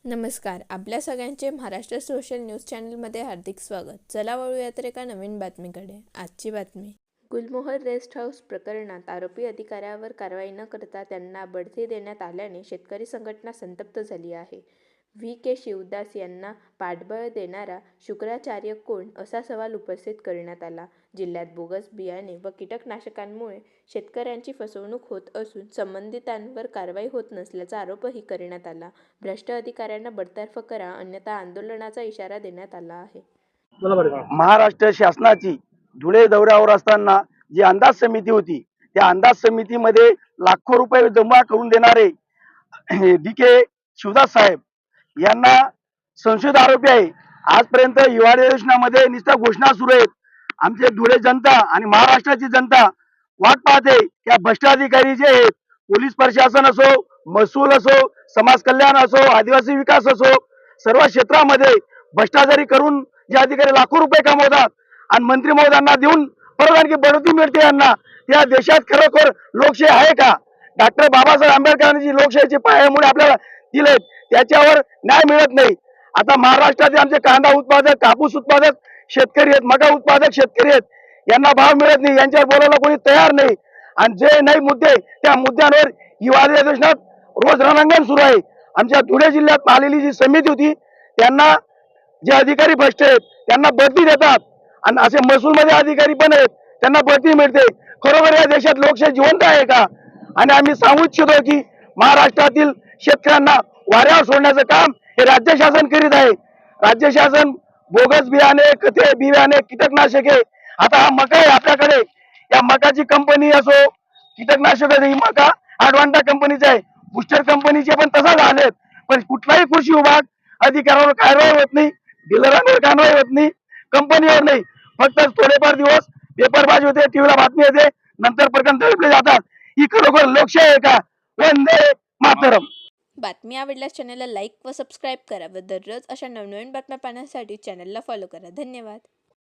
नमस्कार. आपल्या सगळ्यांचे महाराष्ट्र सोशल न्यूज चॅनलमध्ये हार्दिक स्वागत. चला वळूया तर एका नवीन बातमीकडे. आजची बातमी. गुलमोहर रेस्ट हाऊस प्रकरणात आरोपी अधिकाऱ्यावर कारवाई न करता त्यांना बढती देण्यात आल्याने शेतकरी संघटना संतप्त झाली आहे. व्ही. के. शिवदास यांना पाठबळ देणारा शुक्राचार्य कोण, असा सवाल उपस्थित करण्यात आला. जिल्ह्यात बोगस बियाणे व कीटकनाशकांमुळे शेतकऱ्यांची फसवणूक होत असून संबंधितांवर कारवाई होत नसल्याचा आरोपही करण्यात आला. भ्रष्ट अधिकाऱ्यांना बडतर्फ करा, अन्यथा आंदोलनाचा इशारा देण्यात आला आहे. महाराष्ट्र शासनाची धुळे दौऱ्यावर असताना जी अंदाज समिती होती, त्या अंदाज समितीमध्ये लाखो रुपये जमा करून देणारे डी के शिवदास साहेब यांना संशयित आरोपी आहे. आजपर्यंत युवा अधिवेशनामध्ये नुसत्या घोषणा सुरू आहेत. आमचे धुळे जनता आणि महाराष्ट्राची जनता वाट पाहते. त्या भ्रष्ट अधिकारी जे आहेत, पोलीस प्रशासन असो, महसूल असो, समाज कल्याण असो, आदिवासी विकास असो, सर्व क्षेत्रामध्ये भ्रष्टाचारी करून जे अधिकारी लाखो रुपये कमवतात आणि मंत्री महोदयांना देऊन परत आणखी बढती मिळते यांना, या देशात खरोखर लोकशाही आहे का? डॉक्टर बाबासाहेब आंबेडकरांनी जी लोकशाहीची पायामुळे आपल्याला दिले, त्याच्यावर न्याय मिळत नाही. आता महाराष्ट्रातील आमचे कांदा उत्पादक, कापूस उत्पादक शेतकरी आहेत, मका उत्पादक शेतकरी आहेत, यांना भाव मिळत नाही. यांच्यावर बोलायला कोणी तयार नाही. आणि जे नाही मुद्दे, त्या मुद्द्यांवर युवा अधिवेशनात रोज रणांगण सुरू आहे. आमच्या धुळे जिल्ह्यात आलेली जी समिती होती, त्यांना जे अधिकारी भ्रष्ट आहेत त्यांना बढती देतात आणि असे महसूलमध्ये अधिकारी पण आहेत, त्यांना बढती मिळते. खरोखर या देशात लोकशाही जिवंत आहे का? आणि आम्ही सांगू इच्छितो की महाराष्ट्रातील शेतकऱ्यांना वाऱ्यावर सोडण्याचं काम हे राज्य शासन करीत आहे. राज्य शासन बोगस बियाणे, खते, बियाणे, कीटकनाशके, आता हा मका आहे आपल्याकडे, या मकाची कंपनी असो, कीटकनाशक ही मका अडवांटा कंपनीचा आहे, बुस्टर कंपनीचे पण तसा झालेत. पण कुठलाही कृषी विभाग अधिकाऱ्यावर कारवाई होत नाही, डीलरांवर कारवाई होत नाही, कंपनीवर नाही. फक्त थोडेफार दिवस पेपरबाजी होते, टीव्हीला बातमी येते, नंतर प्रकरण दडपले जातात. ही खरोखर लोकशाही आहे का? वंदे मातरम. बातमी आवडल्यास चॅनलला लाईक व सबस्क्राईब करा व दररोज अशा नवनवीन बातम्या पाहण्यासाठी चॅनलला फॉलो करा. धन्यवाद.